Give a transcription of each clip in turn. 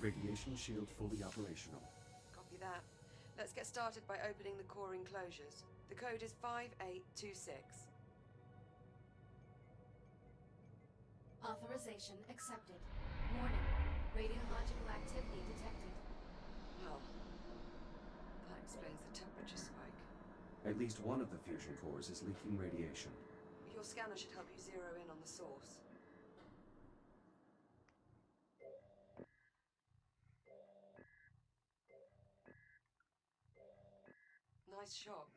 Radiation shield fully operational. Copy that. Let's get started by opening the core enclosures. The code is 5826. Authorization accepted. Warning. Radiological activity detected. Well, that explains the temperature spike. At least one of the fusion cores is leaking radiation. Your scanner should help you zero in on the source. Nice shot.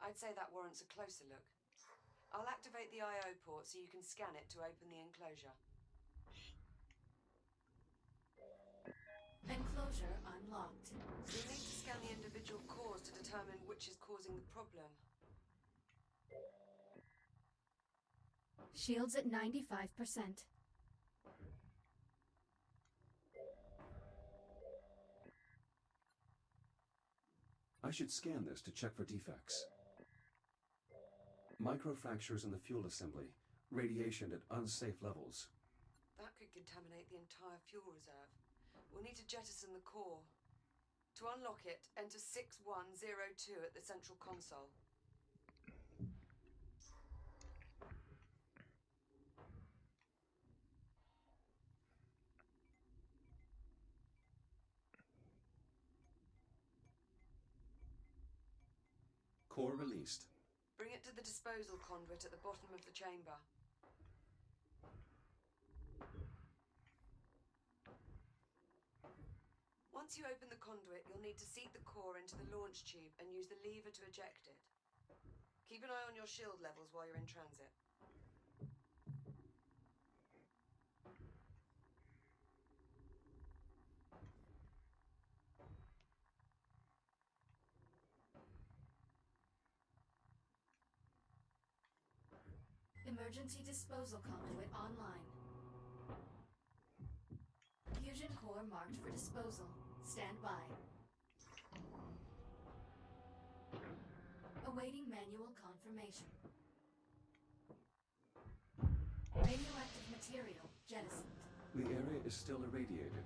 I'd say that warrants a closer look. I'll activate the I/O port so you can scan it to open the enclosure. Enclosure unlocked. You'll need to scan the individual cores to determine which is causing the problem. Shields at 95%. I should scan this to check for defects. Microfractures in the fuel assembly. Radiation at unsafe levels. That could contaminate the entire fuel reserve. We'll need to jettison the core. To unlock it, enter 6102 at the central console. Core released. Bring it to the disposal conduit at the bottom of the chamber. Once you open the conduit, you'll need to seat the core into the launch tube and use the lever to eject it. Keep an eye on your shield levels while you're in transit. Emergency disposal conduit online. Fusion core marked for disposal. Stand by. Awaiting manual confirmation. Radioactive material jettisoned. The area is still irradiated.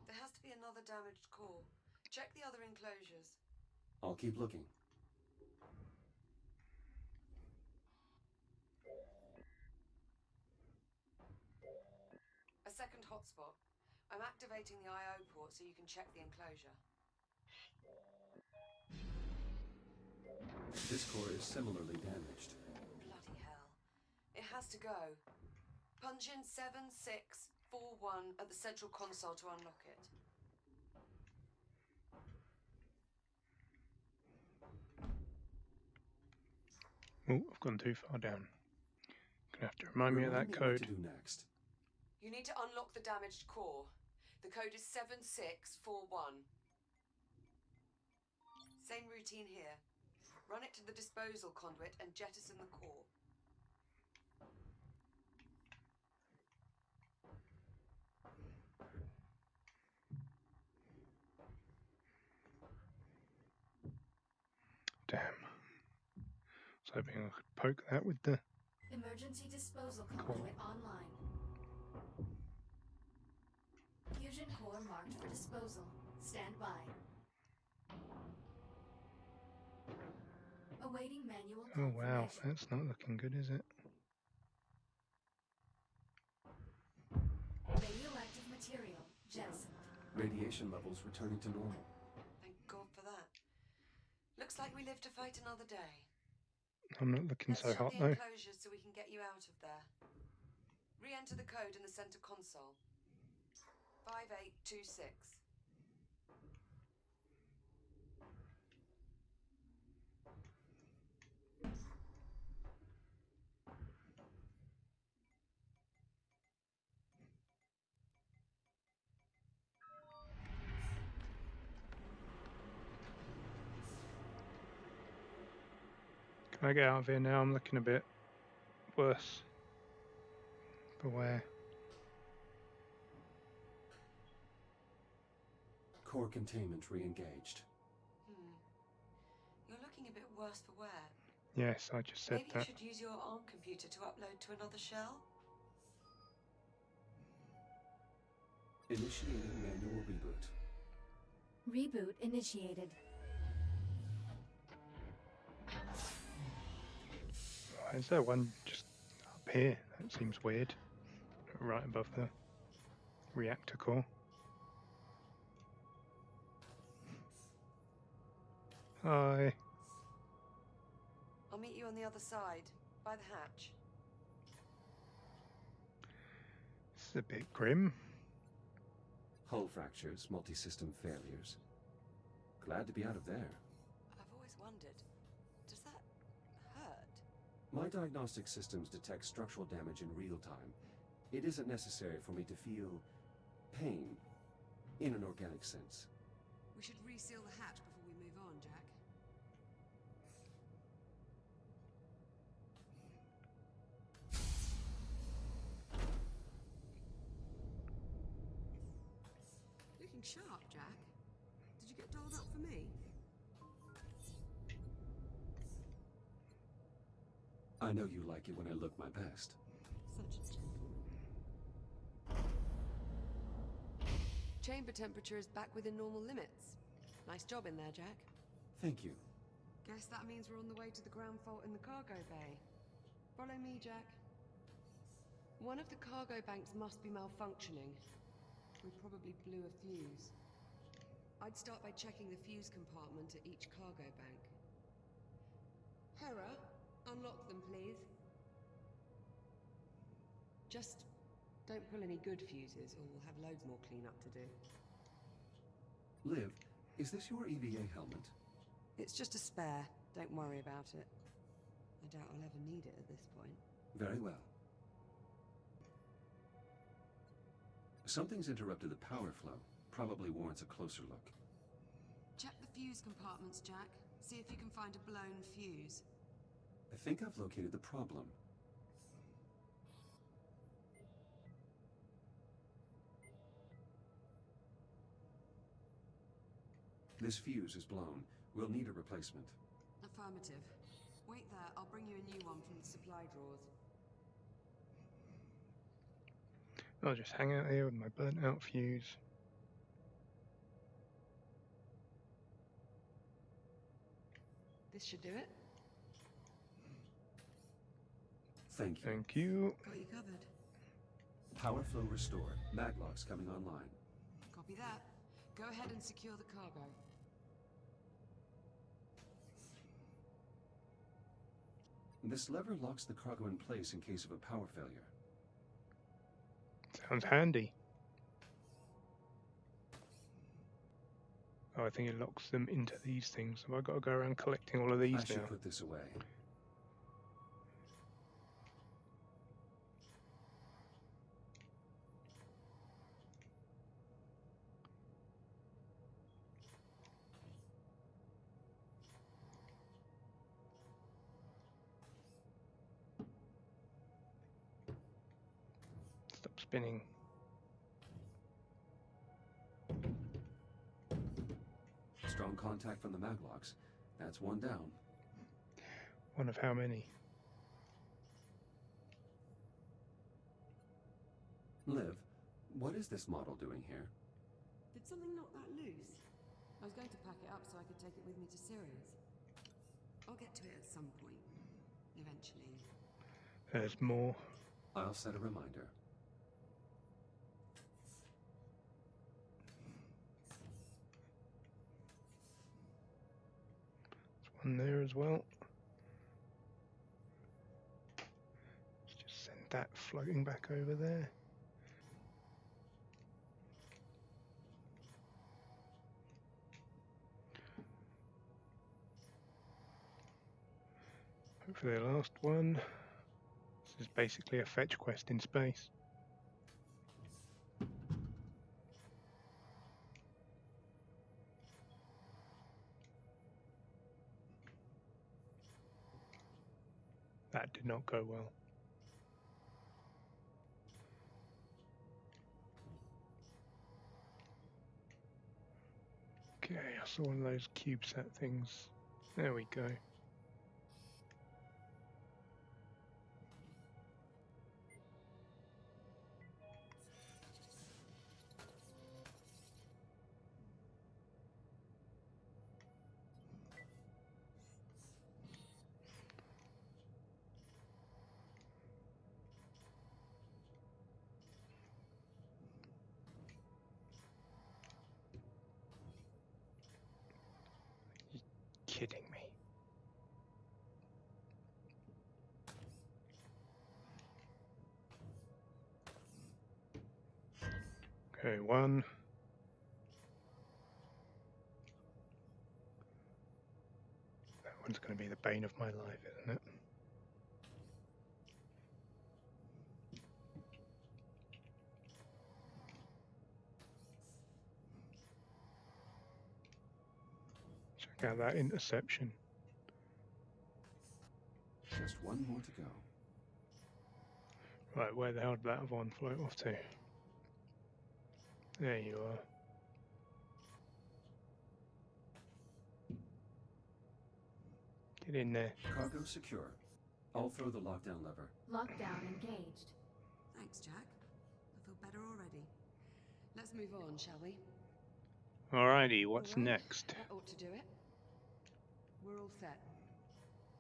There has to be another damaged core. Check the other enclosures. I'll keep looking. A second hotspot. I'm activating the I/O port so you can check the enclosure. This core is similarly damaged. Bloody hell. It has to go. Punch in 7641 at the central console to unlock it. Oh, I've gone too far down. Gonna have to remind me of that code. What to do next? You need to unlock the damaged core. The code is 7641. Same routine here. Run it to the disposal conduit and jettison the core. Damn. I was hoping I could poke that with the Emergency disposal conduit online. Fusion core marked for disposal. Stand by. Awaiting manual Oh confirmation. wow, that's not looking good, is it? Radioactive material jettisoned. Radiation levels returning to normal. Thank God for that. Looks like we live to fight another day. I'm not looking Let's so shut hot the though. enclosures so we can get you out of there. Re-enter the code in the center console. 5826. Can I get out of here now? I'm looking a bit worse. Beware. Core containment re-engaged. You're looking a bit worse for wear. Yes, I just said Maybe that. you should use your ARM computer to upload to another shell? Initiating manual reboot. Reboot initiated. Why is there one just up here? That seems weird. Right above the reactor core. Hi. I'll meet you on the other side, by the hatch. This is a bit grim. Hull fractures, multi-system failures. Glad to be out of there. I've always wondered, does that hurt? My diagnostic systems detect structural damage in real time. It isn't necessary for me to feel pain in an organic sense. We should reseal the hatch before we move on, Jack. Looking sharp, Jack. Did you get dolled up for me? I know you like it when I look my best. Such a gentleman. Chamber temperature is back within normal limits. Nice job in there, Jack. Thank you. Guess that means we're on the way to the ground fault in the cargo bay. Follow me, Jack. One of the cargo banks must be malfunctioning. We probably blew a fuse. I'd start by checking the fuse compartment at each cargo bank. Hera, unlock them, please. Just don't pull any good fuses, or we'll have loads more cleanup to do. Liv, is this your EVA helmet? It's just a spare. Don't worry about it. I doubt I'll ever need it at this point. Very well. Something's interrupted the power flow. Probably warrants a closer look. Check the fuse compartments, Jack. See if you can find a blown fuse. I think I've located the problem. This fuse is blown. We'll need a replacement. Affirmative. Wait there, I'll bring you a new one from the supply drawers. I'll just hang out here with my burnt out fuse. This should do it. Thank you. Thank you. Got you covered. Power flow restored. Maglocks coming online. Copy that. Go ahead and secure the cargo. This lever locks the cargo in place in case of a power failure. Sounds handy. Oh, I think it locks them into these things. So I've got to go around collecting all of these I now. should put this away. Stop spinning. Strong contact from the maglocks. That's one down. One of how many? Liv, what is this model doing here? Did something knock that loose? I was going to pack it up so I could take it with me to Sirius. I'll get to it at some point. Eventually. There's more. I'll set a reminder. There's one there as well. Let's just send that floating back over there. Hopefully the last one. This is basically a fetch quest in space. That did not go well. Okay, I saw one of those CubeSat things. There we go. kidding me? Okay, one. That one's going to be the bane of my life, isn't it? Check out that interception. Just one more to go. Right, where the hell did that other one float off to? There you are. Get in there. Cargo secure. I'll throw the lockdown lever. Lockdown engaged. Thanks, Jack. I feel better already. Let's move on, shall we? Alrighty, what's All right, next? That ought to do it. We're all set.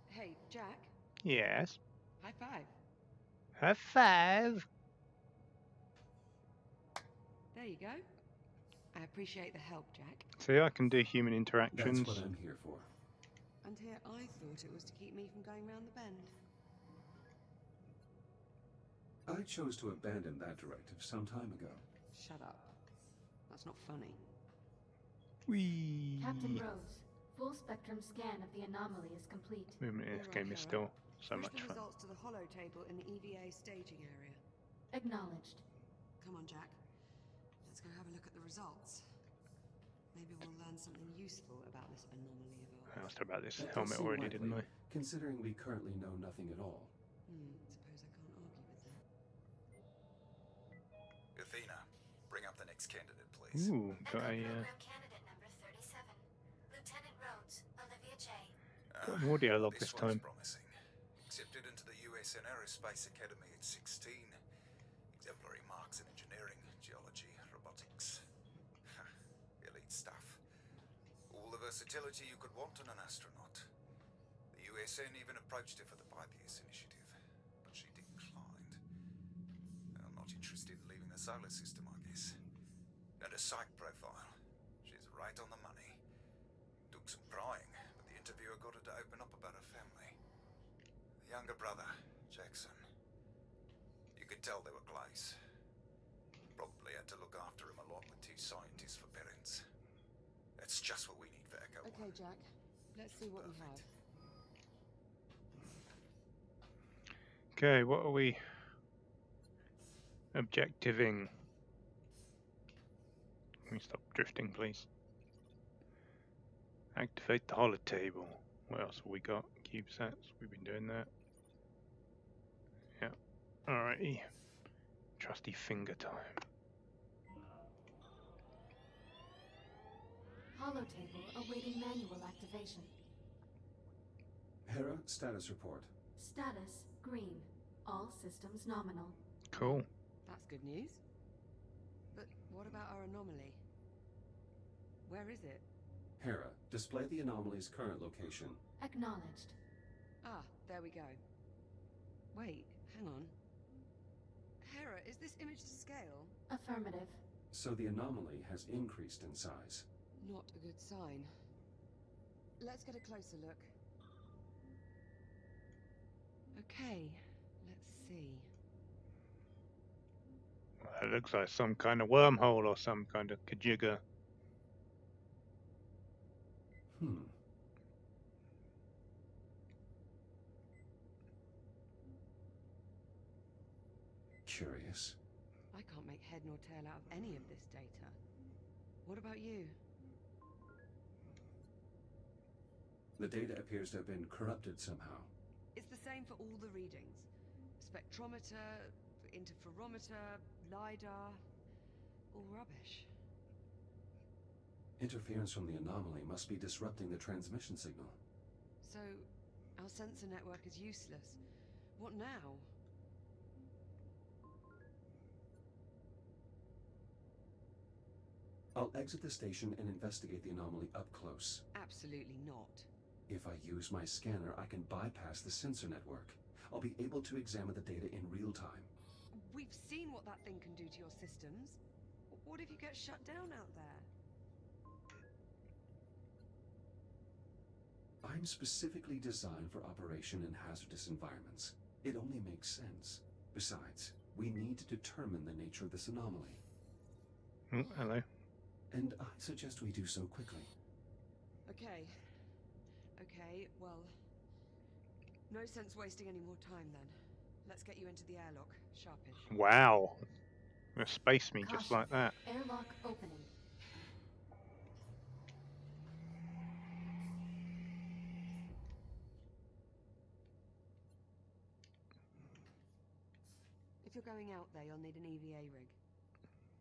Hey, Jack. Yes. High five. High five. There you go. I appreciate the help, Jack. See, I can do human interactions. That's what I'm here for. And here I thought it was to keep me from going round the bend. I chose to abandon that directive some time ago. Shut up. That's not funny. Whee! Captain Rhodes, full spectrum scan of the anomaly is complete. Movement in this All right, game is Hera. still so Push much the fun. results to the holo table in the EVA staging area. Acknowledged. Come on, Jack. Let's go have a look at the results. Maybe we'll learn something useful about this anomaly of I ours. asked about this That does helmet seem already, didn't I? likely, considering we currently know nothing at all. Suppose I can't argue with that. Athena, bring up the next candidate, please. Ooh, got a Program candidate number 37. Lieutenant Rhodes, Olivia J. got an audio log this one's time. promising. Accepted into the USN Aerospace Academy at 16. Exemplary marks in engineering, geology, robotics. Elite stuff. All the versatility you could want in an astronaut. The USN even approached her for the 5-year initiative, but she declined. I'm not interested in leaving the solar system, I guess. And a psych profile. She's right on the money. Took some prying, but the interviewer got her to open up about her family. The younger brother, Jackson. You could tell they were close. Probably had to look after him a lot with 2 scientists for parents. That's just what we need for Echo 1. Okay, Jack. Let's see what we have. Okay, what are we objectiving? Can we stop drifting, please? Activate the holotable. What else have we got? CubeSats. We've been doing that. Yeah. Alrighty. Trusty finger time. Holotable awaiting manual activation. Hera, status report. Status green. All systems nominal. Cool. That's good news. But what about our anomaly? Where is it? Hera, display the anomaly's current location. Acknowledged. Ah, there we go. Wait, hang on. Hera, is this image to scale? Affirmative. So the anomaly has increased in size. Not a good sign. Let's get a closer look. Okay, let's see. Well, that looks like some kind of wormhole or some kind of kajigger. Curious. I can't make head nor tail out of any of this data. What about you? The data appears to have been corrupted somehow. It's the same for all the readings. Spectrometer, interferometer, LiDAR, all rubbish. Interference from the anomaly must be disrupting the transmission signal. So, our sensor network is useless. What now? I'll exit the station and investigate the anomaly up close. Absolutely not. If I use my scanner, I can bypass the sensor network. I'll be able to examine the data in real time. We've seen what that thing can do to your systems. What if you get shut down out there? I'm specifically designed for operation in hazardous environments. It only makes sense. Besides, we need to determine the nature of this anomaly. Oh, hello. And I suggest we do so quickly. Okay. Okay, well... No sense wasting any more time then. Let's get you into the airlock, sharpish. Wow. Gonna space me just Caution. like that. Airlock opening. If you're going out there, you'll need an EVA rig.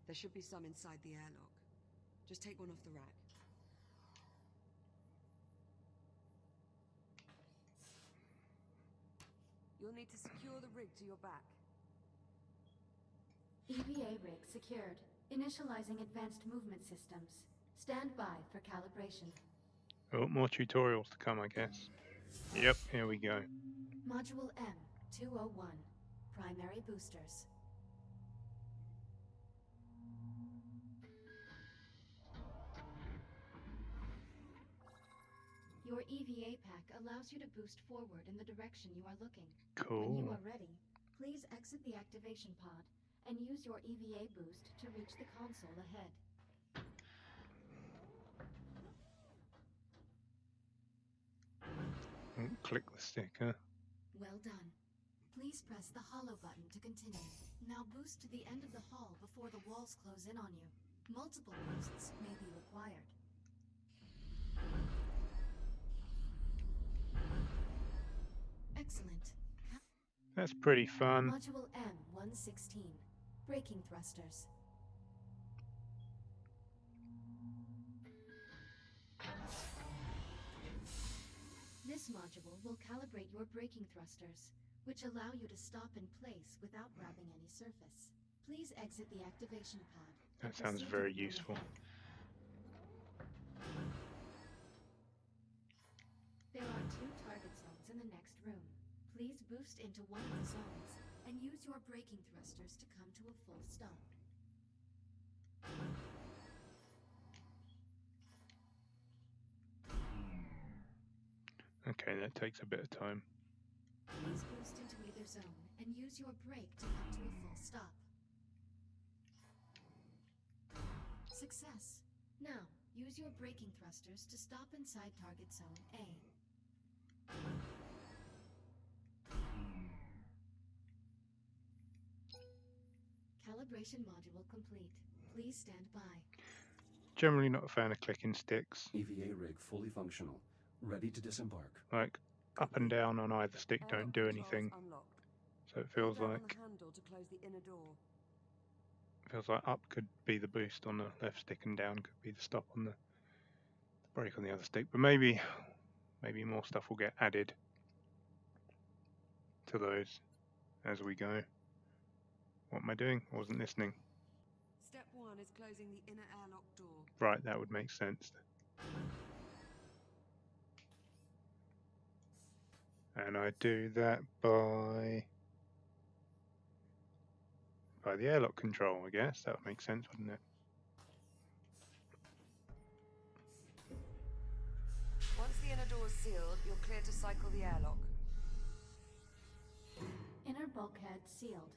There should be some inside the airlock. Just take one off the rack. You'll need to secure the rig to your back. EVA rig secured. Initializing advanced movement systems. Stand by for calibration. Oh, more tutorials to come, I guess. Yep, here we go. Module M201. Primary boosters. Your EVA pack allows you to boost forward in the direction you are looking. When you Cool. are ready, please exit the activation pod and use your EVA boost to reach the console ahead. Oh, click the sticker. Well done. Please press the hollow button to continue. Now boost to the end of the hall before the walls close in on you. Multiple boosts may be required. Excellent. That's pretty fun. Module M116. Braking thrusters. This module will calibrate your braking thrusters, which allow you to stop in place without grabbing any surface. Please exit the activation pod. That sounds very useful. There are 2 target zones in the next room. Please boost into one of the zones and use your braking thrusters to come to a full stop. Okay, that takes a bit of time. Please boost into either zone and use your brake to come to a full stop. Success. Now, use your braking thrusters to stop inside target zone A. Calibration module complete. Please stand by. Generally not a fan of clicking sticks. EVA rig fully functional. Ready to disembark. Like, up and down on either stick don't do anything. So it feels Hold down on like the handle to close the inner door. up could be the boost on the left stick and down could be the stop on the brake on the other stick. But maybe more stuff will get added to those as we go. What am I doing? I wasn't listening. Step 1 is closing the inner airlock door. Right, that would make sense. And I do that by the airlock control, I guess. That would make sense, wouldn't it? Once the inner door is sealed, you're clear to cycle the airlock. Inner bulkhead sealed.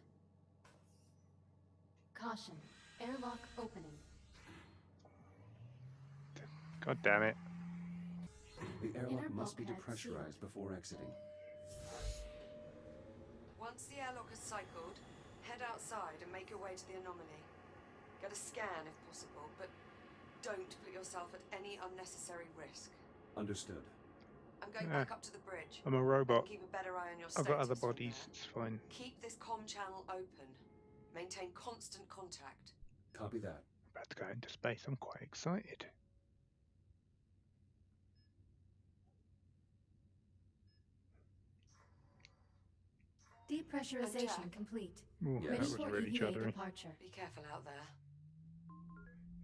Caution. Airlock opening. God damn it. The airlock Inner must be bulkhead depressurized before exiting. Once the airlock is cycled, head outside and make your way to the anomaly. Get a scan if possible, but don't put yourself at any unnecessary risk. Understood. I'm going back up to the bridge. I'm a robot. Keep a better eye on your I've got other status from bodies, there. it's fine. Keep this comm channel open. Maintain constant contact. Copy that. About to go into space, I'm quite excited. Depressurization Jack. complete. Ooh, Yeah, that Ready was for really EVA chuddery. departure. Be careful out there.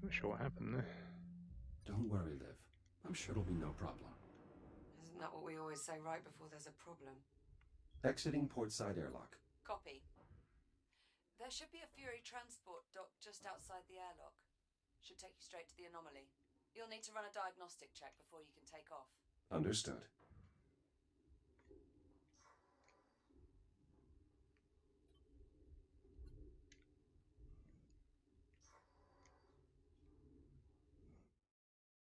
Not sure what happened there. Don't worry, Liv. I'm sure it'll be no problem. Isn't that what we always say right before there's a problem? Exiting portside airlock. Copy. There should be a Fury transport dock just outside the airlock. Should take you straight to the anomaly. You'll need to run a diagnostic check before you can take off. Understood.